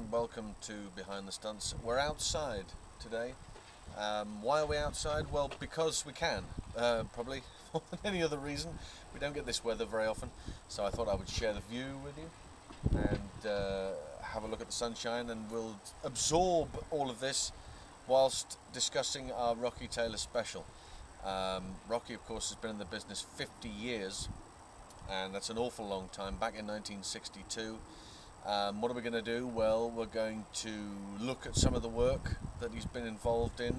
and welcome to Behind the Stunts. We're outside today. Why are we outside? Well, because we can, probably more than any other reason. We don't get this weather very often, so I thought I would share the view with you and have a look at the sunshine, and we'll absorb all of this whilst discussing our Rocky Taylor special. Rocky, of course, has been in the business 50 years, and that's an awful long time, back in 1962. What are we going to do? Well, we're going to look at some of the work that he's been involved in.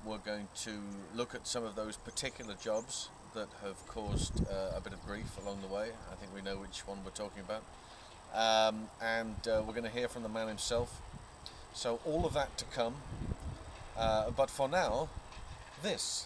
We're going to look at some of those particular jobs that have caused a bit of grief along the way. I think we know which one we're talking about. And we're going to hear from the man himself. So all of that to come. But for now, this.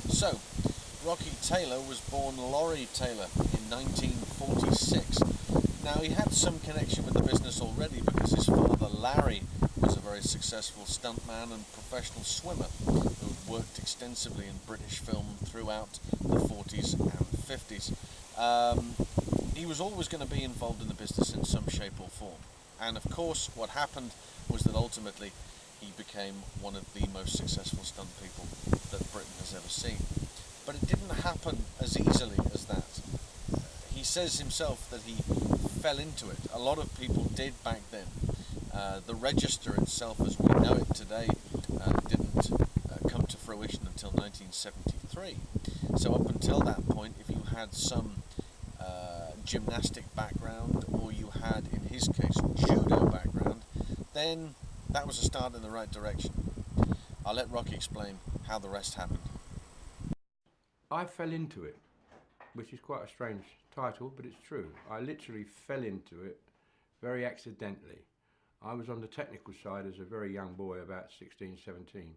So, Rocky Taylor was born Laurie Taylor in 1946. Now, he had some connection with the business already because his father, Larry, was a very successful stuntman and professional swimmer who had worked extensively in British film throughout the 40s and 50s. He was always going to be involved in the business in some shape or form. And of course, what happened was that ultimately he became one of the most successful stunt people that Britain has ever seen. But it didn't happen as easily as that. He says himself that he fell into it. A lot of people did back then. The register itself, as we know it today, didn't come to fruition until 1973. So up until that point, if you had some gymnastic background, or you had, in his case, judo background, then that was a start in the right direction. I'll let Rocky explain how the rest happened. I fell into it, which is quite a strange title, but it's true. I literally fell into it very accidentally. I was on the technical side as a very young boy, about 16, 17,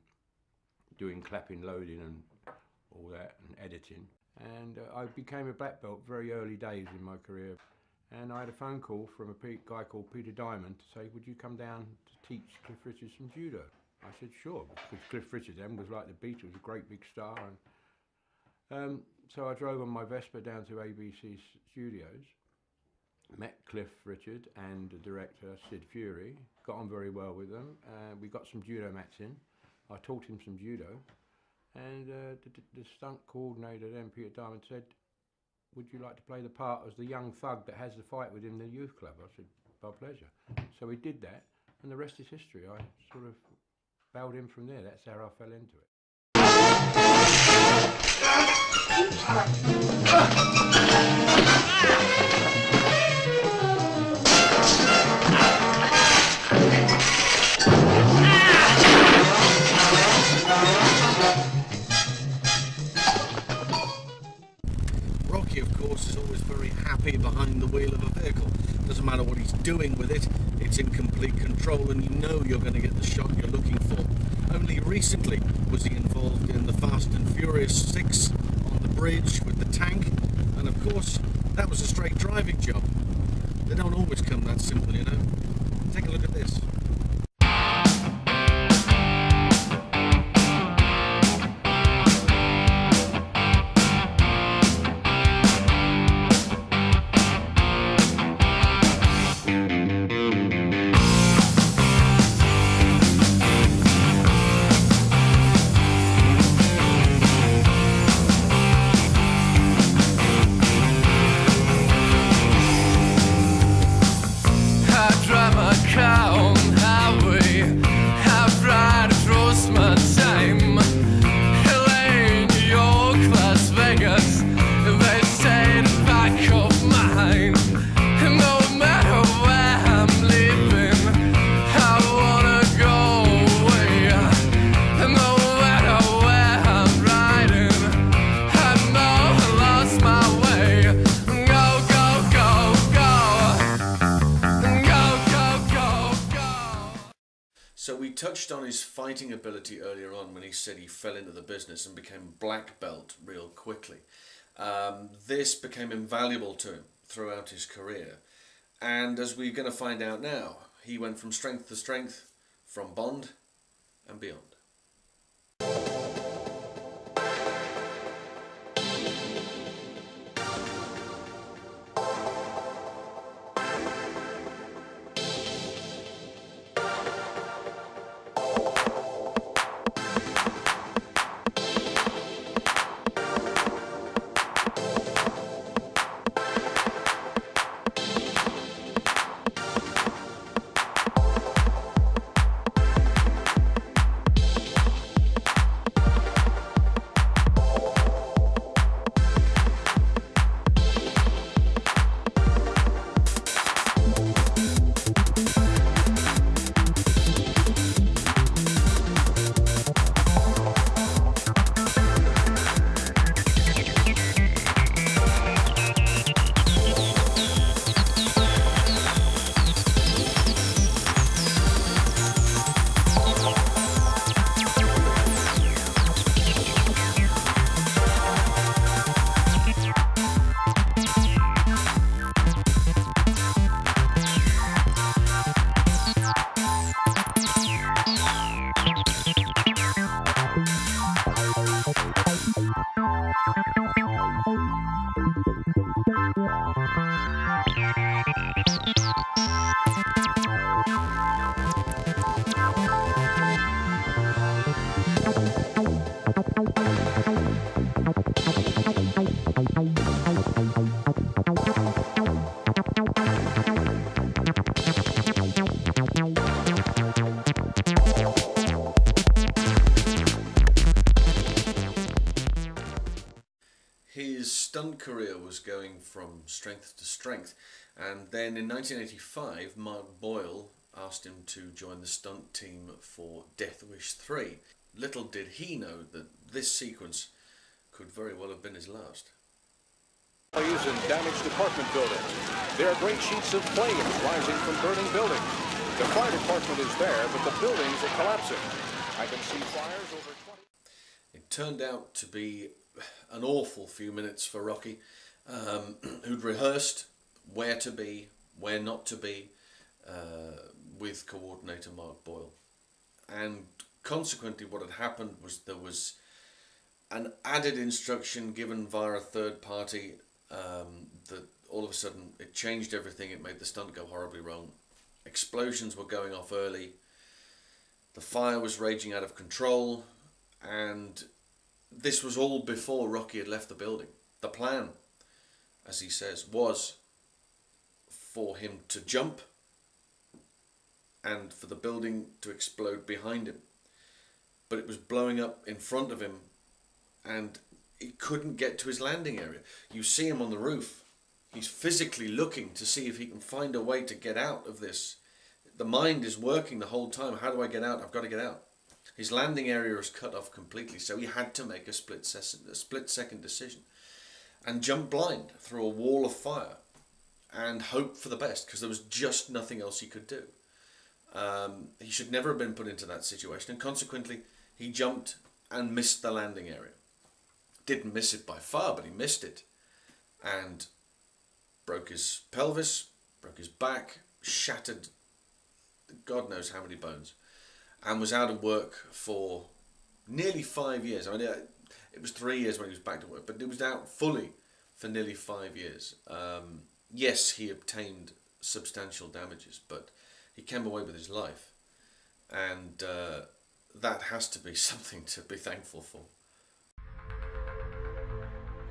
doing clapping, loading and all that, and editing. And I became a black belt very early days in my career. And I had a phone call from a guy called Peter Diamond to say, would you come down to teach Cliff Richard some judo? I said, sure, because Cliff Richard then was like the Beatles, a great big star. And so I drove on my Vespa down to ABC's studios, met Cliff Richard and the director Sid Fury, got on very well with them. We got some judo mats in. I taught him some judo, and the stunt coordinator then, Peter Diamond, said, would you like to play the part as the young thug that has the fight within the youth club? I said, by pleasure. So we did that, and the rest is history. I sort of bowed in from there. That's how I fell into it. Rocky, of course, is always very happy behind the wheel of a vehicle. Doesn't matter what he's doing with it, it's in complete control and you know you're going to get the shot you're looking for. Only recently was he involved in the Fast and Furious 6 on the bridge with the tank, and of course that was a straight driving job. They don't always come that simple, you know. Take a look at this. So we touched on his fighting ability earlier on when he said he fell into the business and became black belt real quickly. This became invaluable to him throughout his career. And as we're going to find out now, he went from strength to strength, from Bond and beyond. His stunt career was going from strength to strength, and then in 1985 Mark Boyle asked him to join the stunt team for Death Wish 3. Little did he know that this sequence could very well have been his last. In damaged apartment buildings. There are great sheets of flames rising from burning buildings. The fire department is there, but the buildings are collapsing. I can see fires over 20... It turned out to be an awful few minutes for Rocky, who'd rehearsed where to be, where not to be, with coordinator Mark Boyle. And consequently what had happened was there was an added instruction given via a third party that all of a sudden it changed everything. It made the stunt go horribly wrong. Explosions were going off early. The fire was raging out of control, and this was all before Rocky had left the building. The plan, as he says, was for him to jump and for the building to explode behind him. But it was blowing up in front of him, and he couldn't get to his landing area. You see him on the roof. He's physically looking to see if he can find a way to get out of this. The mind is working the whole time. How do I get out? I've got to get out. His landing area is cut off completely, so he had to make a split-second decision and jump blind through a wall of fire and hope for the best, because there was just nothing else he could do. He should never have been put into that situation, and consequently he jumped and missed the landing area. Didn't miss it by far, but he missed it and broke his pelvis, broke his back, shattered God knows how many bones, and was out of work for nearly 5 years. I mean, it was 3 years when he was back to work, but he was out fully for nearly 5 years. Yes, he obtained substantial damages, but he came away with his life, and that has to be something to be thankful for.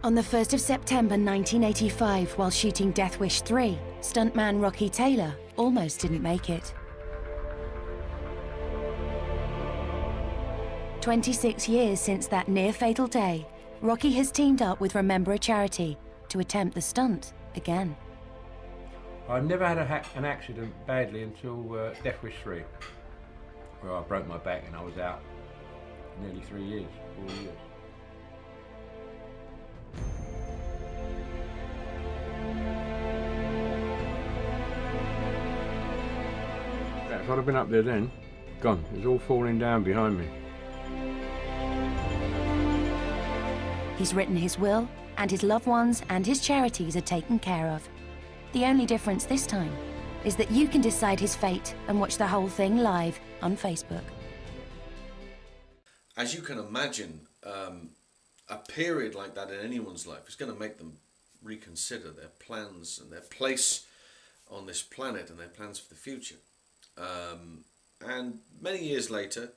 On the 1st of September 1985, while shooting Death Wish 3, stuntman Rocky Taylor almost didn't make it. 26 years since that near-fatal day, Rocky has teamed up with Remember a Charity to attempt the stunt again. I've never had an accident badly until Death Wish 3, where I broke my back and I was out nearly 4 years. If I'd have been up there then, gone. It was all falling down behind me. He's written his will, and his loved ones and his charities are taken care of. The only difference this time is that you can decide his fate and watch the whole thing live on Facebook. As you can imagine, a period like that in anyone's life is going to make them reconsider their plans and their place on this planet and their plans for the future. And many years later,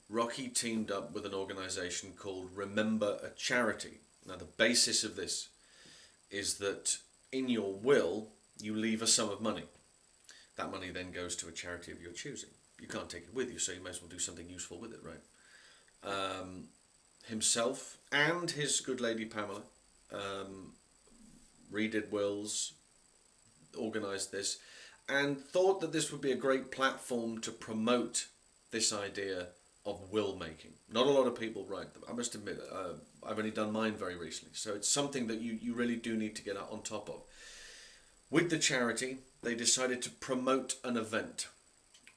Rocky teamed up with an organisation called Remember a Charity. Now, the basis of this is that in your will, you leave a sum of money. That money then goes to a charity of your choosing. You can't take it with you, so you may as well do something useful with it, right? Himself and his good lady Pamela redid wills, organised this, and thought that this would be a great platform to promote this idea of will making. Not a lot of people write them. I must admit, I've only done mine very recently, so it's something that you really do need to get on top of. With the charity, they decided to promote an event.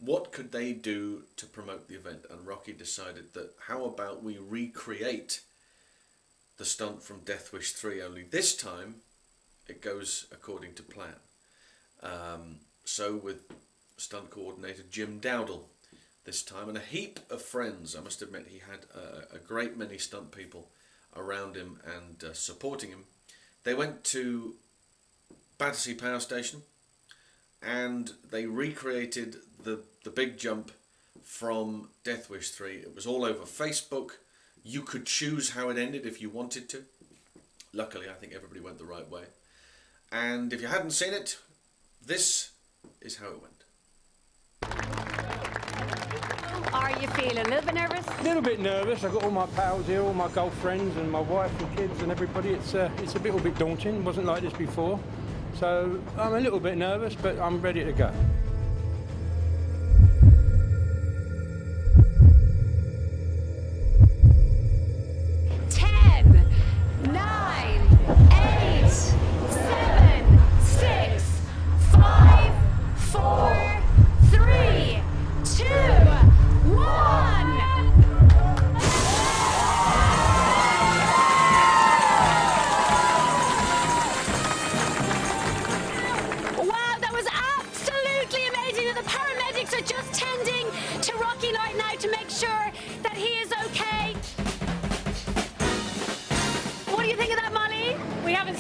What could they do to promote the event? And Rocky decided that how about we recreate the stunt from Death Wish 3, only this time it goes according to plan. So with stunt coordinator Jim Dowdle this time, and a heap of friends. I must admit, he had a great many stunt people around him and supporting him. They went to Battersea Power Station and they recreated the big jump from Death Wish 3. It was all over Facebook. You could choose how it ended if you wanted to. Luckily, I think everybody went the right way. And if you hadn't seen it, this is how it went. Are you feeling a little bit nervous? A little bit nervous. I've got all my pals here, all my golf friends and my wife and kids and everybody. It's a little bit daunting. It wasn't like this before. So I'm a little bit nervous, but I'm ready to go.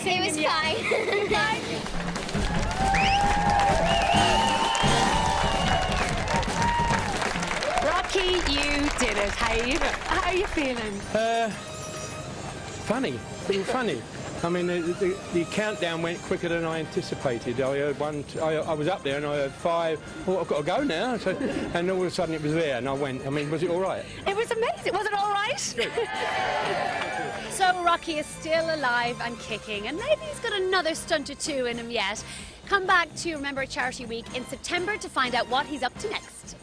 kicking was him yet. fine. Rocky, you did it. How are you feeling? Funny, being funny. I mean, the countdown went quicker than I anticipated. I heard I was up there and I heard 5. Oh, I've got to go now. So, and all of a sudden it was there, and I went. I mean, was it all right? It was amazing. Was it all right? So Rocky is still alive and kicking, and maybe he's got another stunt or two in him yet. Come back to Remember Charity Week in September to find out what he's up to next.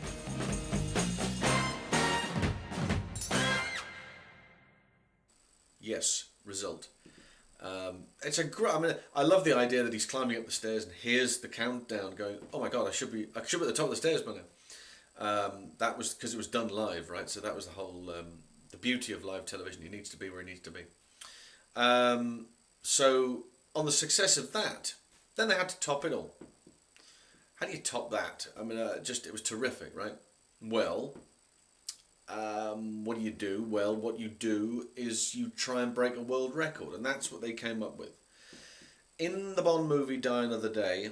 Yes, result. It's I mean, I love the idea that he's climbing up the stairs and here's the countdown going. Oh my God, I should be at the top of the stairs by now. That was because it was done live, right? So that was the whole the beauty of live television. He needs to be where he needs to be. So on the success of that, then they had to top it all. How do you top that? I mean, it was terrific, right? Well. What do you do? Well, what you do is you try and break a world record, and that's what they came up with. In the Bond movie Die Another Day,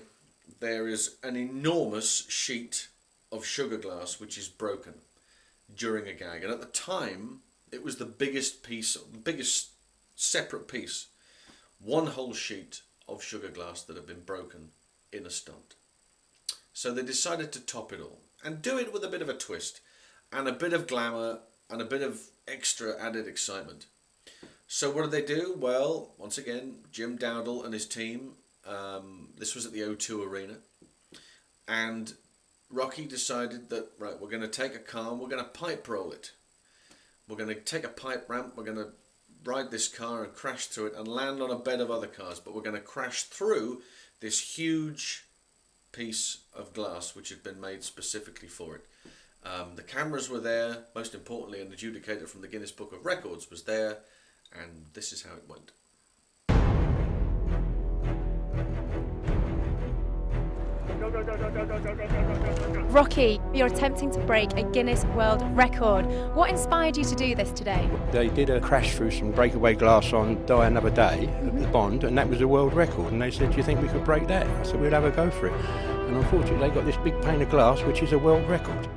there is an enormous sheet of sugar glass which is broken during a gag, and at the time it was the biggest separate piece, one whole sheet of sugar glass that had been broken in a stunt. So they decided to top it all and do it with a bit of a twist and a bit of glamour and a bit of extra added excitement. So what did they do? Well, once again, Jim Dowdle and his team, this was at the O2 Arena, and Rocky decided that, right, we're going to take a car and we're going to pipe roll it. We're going to take a pipe ramp, we're going to ride this car and crash through it and land on a bed of other cars, but we're going to crash through this huge piece of glass which had been made specifically for it. The cameras were there, most importantly an adjudicator from the Guinness Book of Records was there, and this is how it went. Rocky, you're attempting to break a Guinness World Record. What inspired you to do this today? They did a crash through some breakaway glass on Die Another Day at the Bond, and that was a world record. And they said, do you think we could break that? I said, we'll have a go for it. And unfortunately, they got this big pane of glass, which is a world record.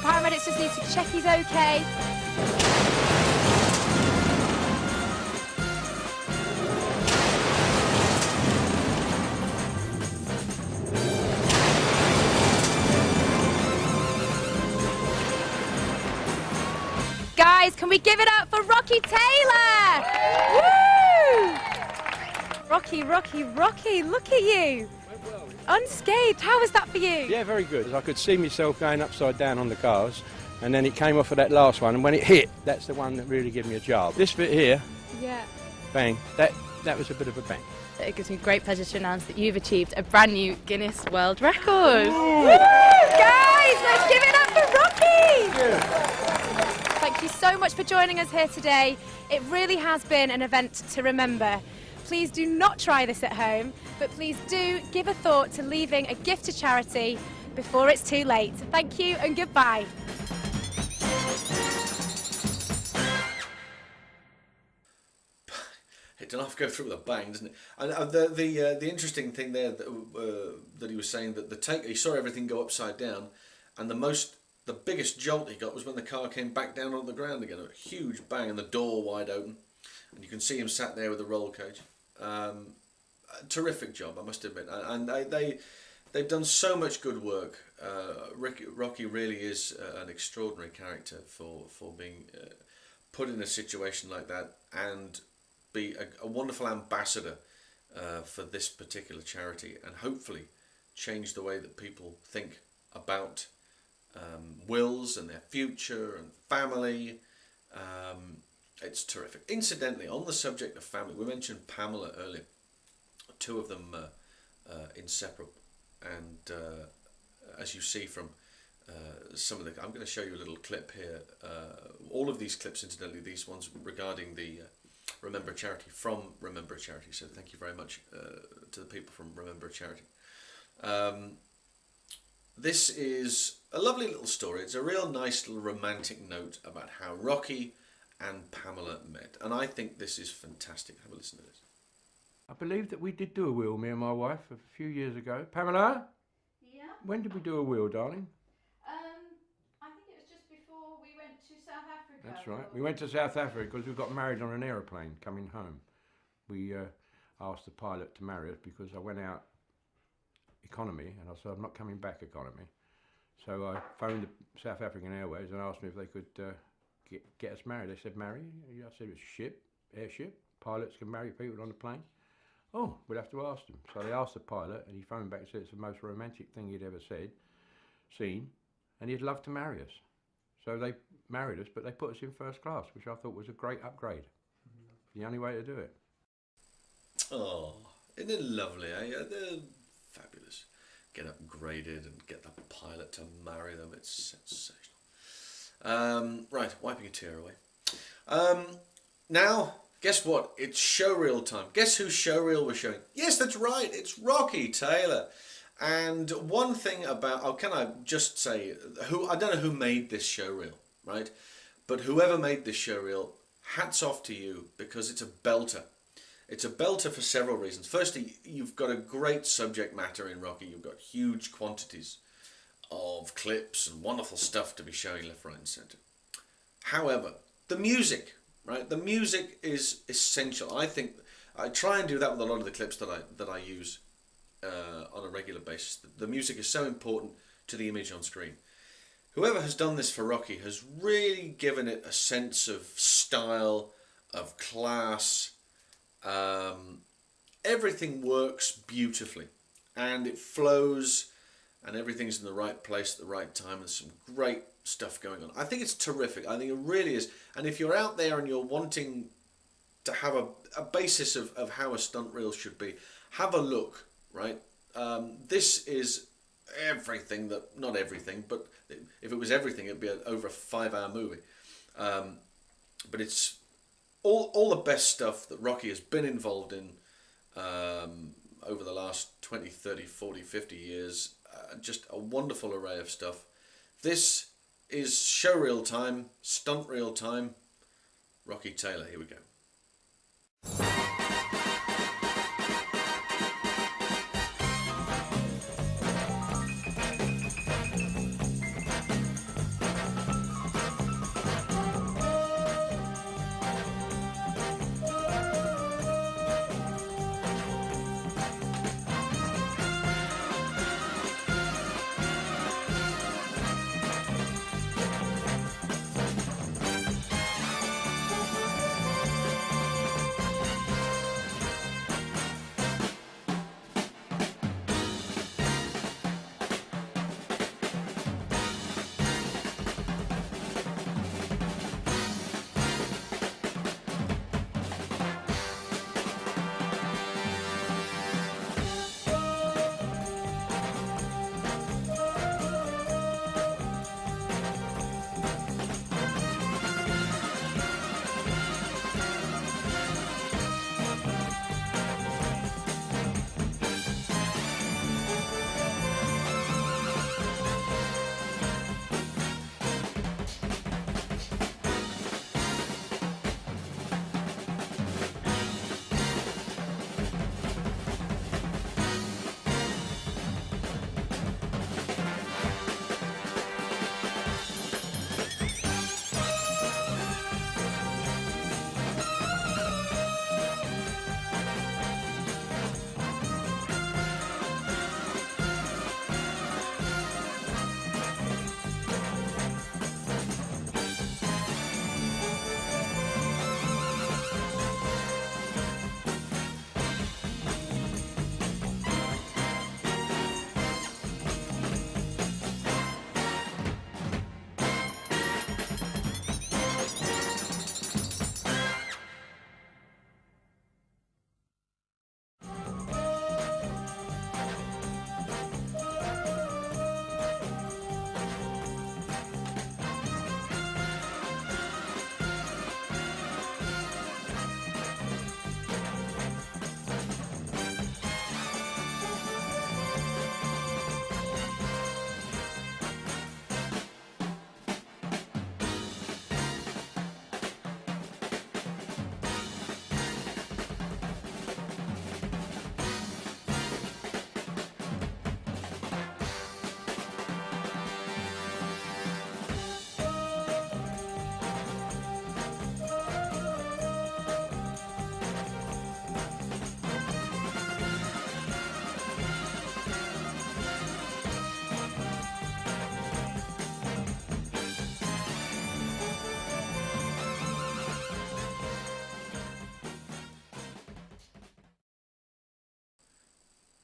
Paramedics just need to check he's okay. Guys, can we give it up for Rocky Taylor? Woo! Rocky, Rocky, Rocky, look at you. Unscathed. How was that for you? Yeah, very good. I could see myself going upside down on the cars, and then it came off of that last one, and when it hit, that's the one that really gave me a job. This bit here, Yeah. bang, that was a bit of a bang. It gives me great pleasure to announce that you've achieved a brand new Guinness World Record. Woo! Guys, let's give it up for Rocky! Yeah. Thank you so much for joining us here today. It really has been an event to remember. Please do not try this at home, but please do give a thought to leaving a gift to charity before it's too late. Thank you and goodbye. It doesn't have to go through with a bang, doesn't it? And the interesting thing there that he was saying that he saw everything go upside down, and the biggest jolt he got was when the car came back down on the ground again. A huge bang and the door wide open, and you can see him sat there with the roll cage. Terrific job, I must admit, and they've done so much good work. Rocky really is an extraordinary character for being put in a situation like that and be a wonderful ambassador for this particular charity, and hopefully change the way that people think about wills and their future and family. It's terrific. Incidentally, on the subject of family, we mentioned Pamela earlier. Two of them inseparable, and as you see from some of the, I'm going to show you a little clip here. All of these clips, incidentally, these ones regarding the Remember Charity, from Remember Charity. So thank you very much to the people from Remember Charity. This is a lovely little story. It's a real nice little romantic note about how Rocky and Pamela met, and I think this is fantastic. Have a listen to this. I believe that we did do a wheel, me and my wife, a few years ago. Pamela? Yeah. When did we do a wheel, darling? I think it was just before we went to South Africa. That's right. We went to South Africa because we got married on an aeroplane coming home. We asked the pilot to marry us because I went out economy and I said, I'm not coming back economy. So I phoned the South African Airways and asked me if they could get us married. They said, marry? I said, it's a ship, airship. Pilots can marry people on a plane. Oh, we'll have to ask them. So they asked the pilot, and he phoned back and said it's the most romantic thing he'd ever seen, and he'd love to marry us. So they married us, but they put us in first class, which I thought was a great upgrade. The only way to do it. Oh, isn't it lovely? Eh? They're fabulous. Get upgraded and get the pilot to marry them. It's sensational. Right, wiping a tear away. Now, guess what? It's showreel time. Guess whose showreel we're showing? Yes, that's right. It's Rocky Taylor. And one thing about, oh, can I just say, I don't know who made this showreel, right? But whoever made this showreel, hats off to you, because it's a belter. It's a belter for several reasons. Firstly, you've got a great subject matter in Rocky. You've got huge quantities of clips and wonderful stuff to be showing left, right and centre. However, the music, right? The music is essential. I think I try and do that with a lot of the clips that I use on a regular basis. The music is so important to the image on screen. Whoever has done this for Rocky has really given it a sense of style, of class. Everything works beautifully and it flows and everything's in the right place at the right time. There's some great stuff going on. I think it's terrific. I think it really is. And if you're out there and you're wanting to have a basis of how a stunt reel should be, have a look, right? This is everything that, not everything, but if it was everything, it'd be over a 5-hour movie. But it's all the best stuff that Rocky has been involved in over the last 20, 30, 40, 50 years. Just a wonderful array of stuff. This is showreel time, stunt reel time. Rocky Taylor, here we go.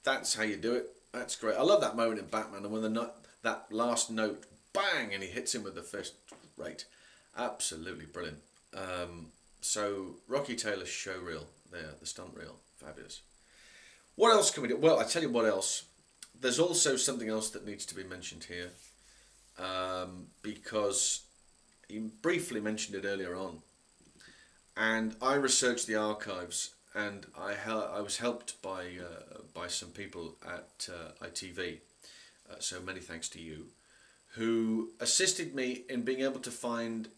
that's how you do it. That's great. I love that moment in Batman, and when that last note, bang, and he hits him with the fist. Great. Absolutely brilliant. So Rocky Taylor's show reel there, the stunt reel, fabulous. What else can we do? Well, I tell you what else. There's also something else that needs to be mentioned here, because he briefly mentioned it earlier on, and I researched the archives, and I was helped by some people at ITV, so many thanks to you, who assisted me in being able to find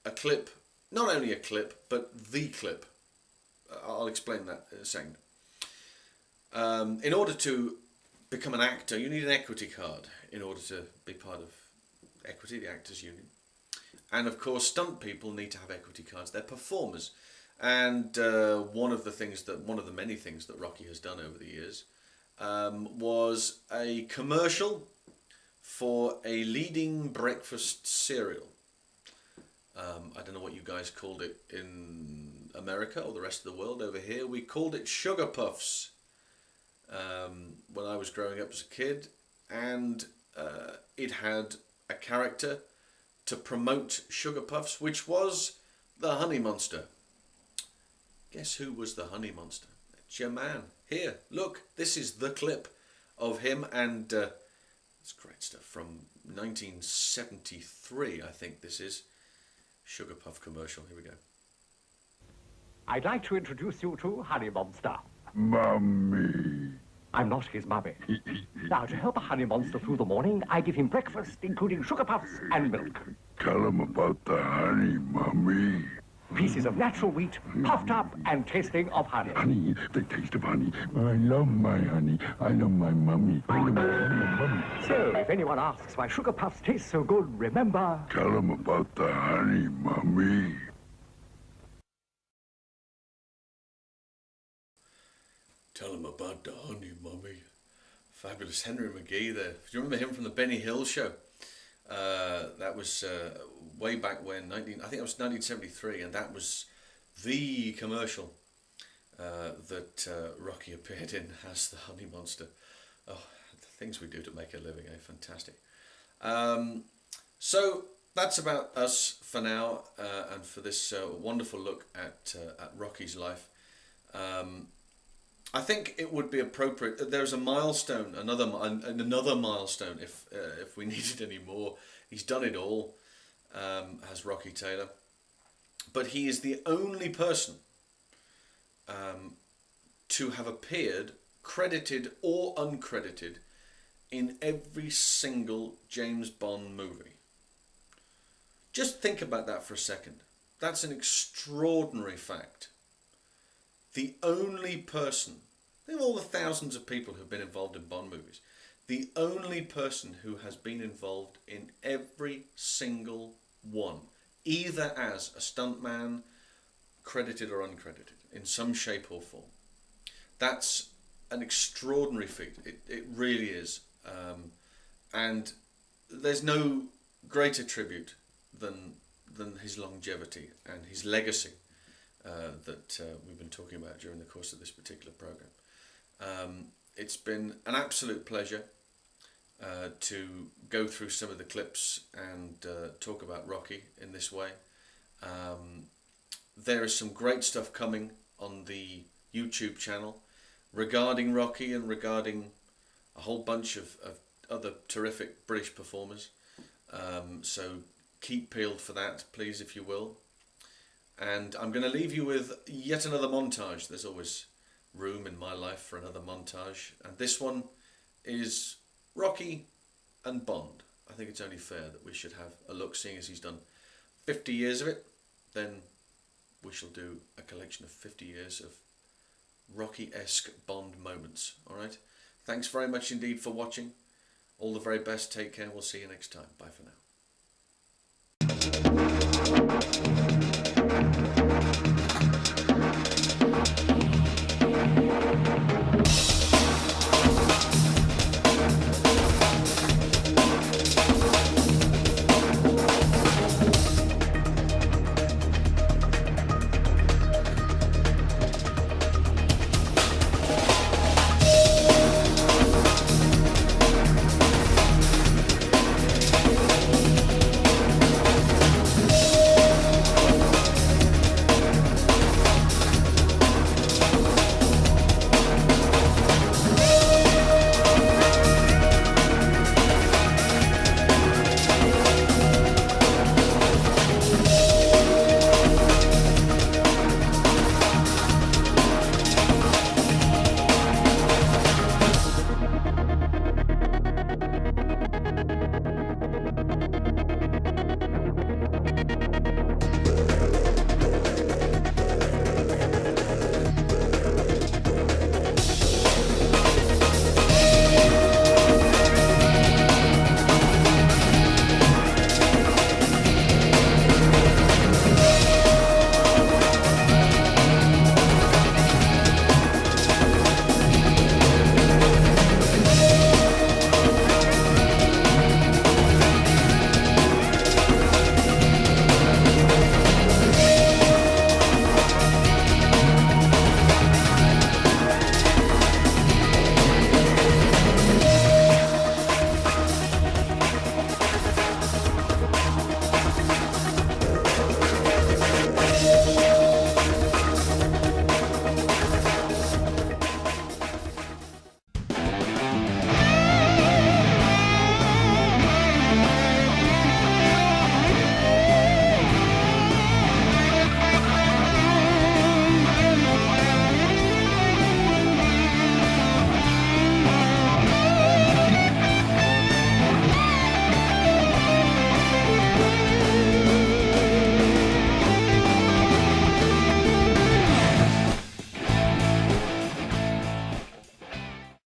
a clip, not only a clip, but the clip. I'll explain that in a second. In order to become an actor, you need an equity card in order to be part of Equity, the Actors Union. And of course, stunt people need to have equity cards. They're performers. And one of the many things that Rocky has done over the years was a commercial for a leading breakfast cereal. I don't know what you guys called it in America or the rest of the world. Over here, we called it Sugar Puffs when I was growing up as a kid, and it had a character to promote Sugar Puffs, which was the Honey Monster. Guess who was the Honey Monster? It's your man. Here, look, this is the clip of him, and it's great stuff from 1973, I think this is. Sugar Puff commercial, here we go. I'd like to introduce you to Honey Monster. Mummy. I'm not his mummy. Now, to help a honey monster through the morning, I give him breakfast, including sugar puffs and milk. Tell him about the honey, Mummy. Pieces of natural wheat, puffed up and tasting of honey. Honey, the taste of honey. I love my honey. I love my mummy. I love my mummy. So, if anyone asks why sugar puffs taste so good, remember... Tell him about the honey, Mummy. Tell him about the honey, Mummy. Fabulous. Henry McGee there. Do you remember him from the Benny Hill show? That was way back when, I think it was 1973, and that was the commercial that Rocky appeared in as the Honey Monster. Oh, the things we do to make a living, eh? Fantastic. So that's about us for now, and for this wonderful look at Rocky's life. I think it would be appropriate. There's a milestone, another milestone, if we needed any more. He's done it all, has Rocky Taylor, but he is the only person to have appeared, credited or uncredited, in every single James Bond movie. Just think about that for a second. That's an extraordinary fact. The only person, think of all the thousands of people who've been involved in Bond movies, the only person who has been involved in every single one, either as a stuntman, credited or uncredited, in some shape or form. That's an extraordinary feat. It really is. And there's no greater tribute than his longevity and his legacy that we've been talking about during the course of this particular program. It's been an absolute pleasure to go through some of the clips and talk about Rocky in this way. There is some great stuff coming on the YouTube channel regarding Rocky and regarding a whole bunch of other terrific British performers. So keep peeled for that, please, if you will. And I'm going to leave you with yet another montage. There's always room in my life for another montage. And this one is Rocky and Bond. I think it's only fair that we should have a look, seeing as he's done 50 years of it. Then we shall do a collection of 50 years of Rocky-esque Bond moments. All right? Thanks very much indeed for watching. All the very best. Take care. We'll see you next time. Bye for now.